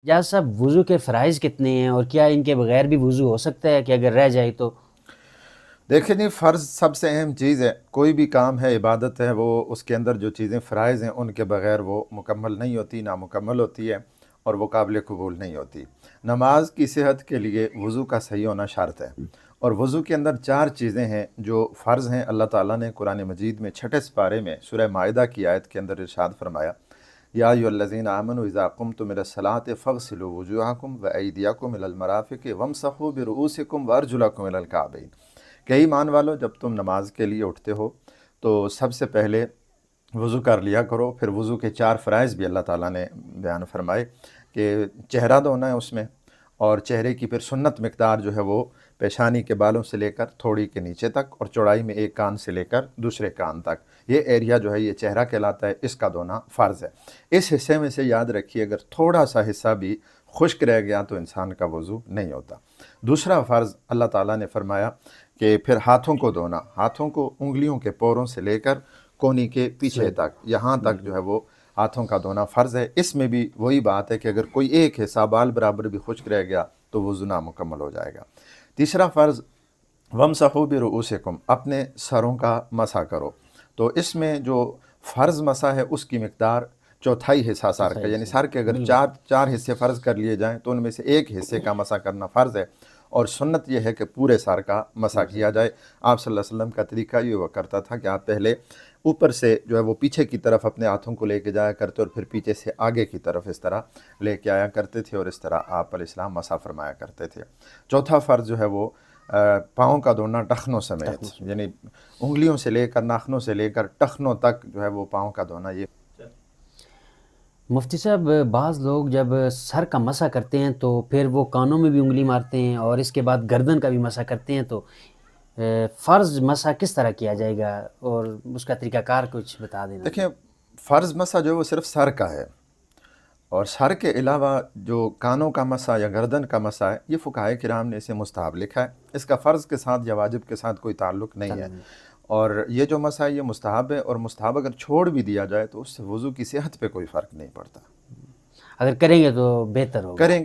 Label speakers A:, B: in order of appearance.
A: جہاز صاحب وضو کے فرائض کتنے ہیں اور کیا ان کے بغیر بھی وضو ہو سکتا ہے کہ اگر رہ جائے تو؟
B: دیکھیں جی، فرض سب سے اہم چیز ہے، کوئی بھی کام ہے، عبادت ہے، وہ اس کے اندر جو چیزیں فرائض ہیں ان کے بغیر وہ مکمل نہیں ہوتی، نامکمل ہوتی ہے اور وہ قابل قبول نہیں ہوتی۔ نماز کی صحت کے لیے وضو کا صحیح ہونا شرط ہے، اور وضو کے اندر 4 چیزیں ہیں جو فرض ہیں۔ اللہ تعالیٰ نے قرآن مجید میں 6 سپارے میں سورہ مائدہ کی آیت کے اندر ارشاد فرمایا، یا ایھا الذین آمنوا اذا قمتم الی الصلاۃ فاغسلوا وجوہکم وایدیکم الی المرافق وامسحوا برؤوسکم وارجلکم الی الکعبین، کہ ایمان والو جب تم نماز کے لیے اٹھتے ہو تو سب سے پہلے وضو کر لیا کرو۔ پھر وضو کے 4 فرائض بھی اللہ تعالیٰ نے بیان فرمائے کہ چہرہ دھونا ہے اس میں، اور چہرے کی پھر سنت مقدار جو ہے وہ پیشانی کے بالوں سے لے کر تھوڑی کے نیچے تک، اور چوڑائی میں ایک کان سے لے کر دوسرے کان تک، یہ ایریا جو ہے یہ چہرہ کہلاتا ہے، اس کا دھونا فرض ہے۔ اس حصے میں سے یاد رکھیے اگر تھوڑا سا حصہ بھی خشک رہ گیا تو انسان کا وضو نہیں ہوتا۔ دوسرا فرض اللہ تعالیٰ نے فرمایا کہ پھر ہاتھوں کو دھونا، ہاتھوں کو انگلیوں کے پوروں سے لے کر کونی کے پیچھے تک، یہاں تک جو ہے وہ ہاتھوں کا دھونا فرض ہے۔ اس میں بھی وہی بات ہے کہ اگر کوئی ایک حصہ بال برابر بھی خشک رہ گیا تو وضو نامکمل ہو جائے گا۔ تیسرا فرض وَامْسَحُوا بِرُؤُوسِکُم، اپنے سروں کا مسح کرو۔ تو اس میں جو فرض مسح ہے اس کی مقدار چوتھائی حصہ سر کا، یعنی سر کے اگر چار حصے فرض کر لیے جائیں تو ان میں سے ایک حصے کا مسح کرنا فرض ہے، اور سنت یہ ہے کہ پورے سر کا مسح کیا جائے۔ آپ صلی اللہ علیہ وسلم کا طریقہ یہ ہوا کرتا تھا کہ آپ پہلے اوپر سے جو ہے وہ پیچھے کی طرف اپنے ہاتھوں کو لے کے جایا کرتے اور پھر پیچھے سے آگے کی طرف اس طرح لے کے آیا کرتے تھے، اور اس طرح آپ علیہ السلام مسح فرمایا کرتے تھے۔ چوتھا فرض جو ہے وہ پاؤں کا دھونا ٹخنوں سمیت، یعنی انگلیوں سے لے کر ناخنوں سے لے کر ٹخنوں تک جو ہے وہ پاؤں کا دھونا۔ یہ
A: مفتی صاحب بعض لوگ جب سر کا مسح کرتے ہیں تو پھر وہ کانوں میں بھی انگلی مارتے ہیں اور اس کے بعد گردن کا بھی مسح کرتے ہیں، تو فرض مسح کس طرح کیا جائے گا اور اس کا طریقہ کار کچھ بتا دینا۔
B: دیکھیں، فرض مسح جو ہے وہ صرف سر کا ہے، اور سر کے علاوہ جو کانوں کا مسح یا گردن کا مسح ہے یہ فقہائے کرام نے اسے مستحب لکھا ہے، اس کا فرض کے ساتھ یا واجب کے ساتھ کوئی تعلق نہیں ہے، اور یہ جو مسح ہے یہ مستحب ہے، اور مستحب اگر چھوڑ بھی دیا جائے تو اس سے وضو کی صحت پہ کوئی فرق نہیں پڑتا۔
A: اگر کریں گے تو بہتر ہوگا۔
B: کریں